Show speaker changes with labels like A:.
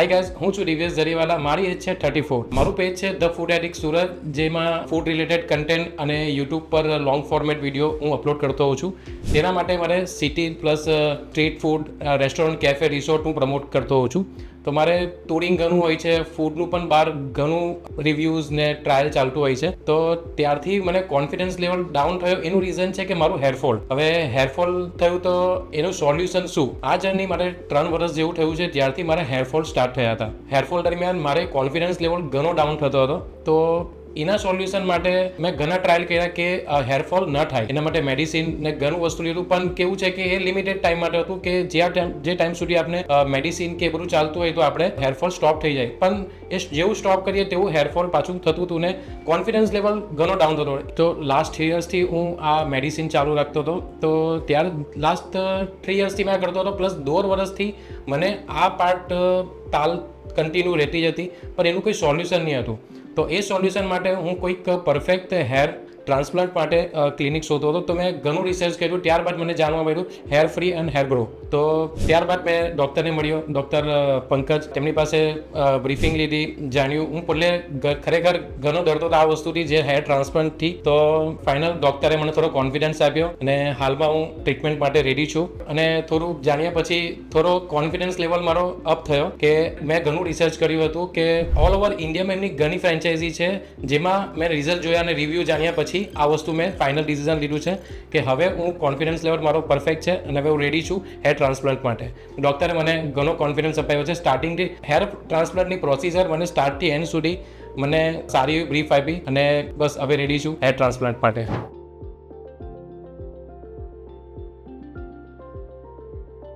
A: Hi guys, હું છું દિવ્યેશ જરીવાલા. મારી એજ છે 34. મારું પેજ છે ધ ફૂડ એડિક્ટ સુરત, જેમાં ફૂડ રિલેટેડ કન્ટેન્ટ અને યુટ્યુબ પર લોંગ ફોર્મેટ વિડીયો હું અપલોડ કરતો હોઉં છું. તેના માટે મારે city plus street food, restaurant, cafe, resort હું પ્રમોટ કરતો હોઉં છું. તો મારે ટૂરિંગ ઘણું હોય છે, ફૂડનું પણ બહાર ઘણું રિવ્યૂઝ ને ટ્રાયલ ચાલતું હોય છે. તો ત્યારથી મને કોન્ફિડન્સ લેવલ ડાઉન થયો. એનું રીઝન છે કે મારું હેરફોલ. હવે હેરફોલ થયું તો એનું સોલ્યુશન શું? આ જર્ની મારે 3 વર્ષ જેવું થયું છે જ્યારથી મારા હેરફોલ સ્ટાર્ટ થયા હતા. હેરફોલ દરમિયાન મારે કોન્ફિડન્સ લેવલ ઘણો ડાઉન થતો હતો. તો એના સોલ્યુશન માટે મેં ઘણા ટ્રાયલ કર્યા કે હેરફોલ ન થાય એના માટે મેડિસિન ને ઘણું વસ્તુ લીધું. પણ કેવું છે કે એ લિમિટેડ ટાઈમ માટે હતું કે જે ટાઈમ સુધી આપણે મેડિસિન કે બધું ચાલતું હોય તો આપણે હેરફોલ સ્ટોપ થઈ જાય. પણ એ જેવું સ્ટોપ કરીએ તેવું હેરફોલ પાછું થતું હતું ને કોન્ફિડન્સ લેવલ ઘણો ડાઉન થતો. તો લાસ્ટ 3 યર્સથી હું આ મેડિસિન ચાલુ રાખતો હતો. તો ત્યારે લાસ્ટ 3 યર્સથી મેં કરતો હતો, પ્લસ 2 વર્ષથી મને આ પાર્ટ તાલ કન્ટિન્યુ રહેતી જ હતી, પણ એનું કોઈ સોલ્યુશન નહીં હતું. તો એ સોલ્યુશન માટે હું કોઈક પરફેક્ટ હેર ટ્રાન્સપ્લાન્ટ માટે ક્લિનિક શોધતો હતો. તો મેં ઘણું રિસર્ચ કર્યું. ત્યારબાદ મને જાણવા મળ્યું hair free and hair grow. તો ત્યારબાદ મેં ડૉક્ટરને મળ્યો, ડૉક્ટર પંકજ. તેમની પાસે બ્રીફિંગ લીધી, જાણ્યું. હું પહેલે ખરેખર ઘણો ડરતો હતો આ વસ્તુથી, જે હેર ટ્રાન્સપ્લાન્ટથી. તો ફાઇનલ ડૉક્ટરે મને થોડો કોન્ફિડન્સ આપ્યો અને હાલમાં હું ટ્રીટમેન્ટ માટે રેડી છું. અને થોડું જાણ્યા પછી થોડો કોન્ફિડન્સ લેવલ મારો અપ થયો કે મેં ઘણું રિસર્ચ કર્યું હતું કે ઓલ ઓવર ઇન્ડિયામાં એમની ઘણી ફ્રેન્ચાઇઝી છે, જેમાં મેં રિઝલ્ટ જોયા અને રિવ્યૂ જાણ્યા પછી આ વસ્તુ મેં ફાઇનલ ડિસિઝન લીધું છે કે હવે હું કોન્ફિડન્સ લેવલ મારો પરફેક્ટ છે અને હવે હું રેડી છું હેર ટ્રાન્સપ્લાન્ટ માટે. ડૉક્ટરે મને ઘણો કોન્ફિડન્સ અપાયો છે. સ્ટાર્ટિંગથી હેર ટ્રાન્સપ્લાન્ટની પ્રોસિજર મને સ્ટાર્ટથી એન્ડ સુધી મને સારી બ્રીફ આપી અને બસ હવે રેડી છું હેર ટ્રાન્સપ્લાન્ટ માટે.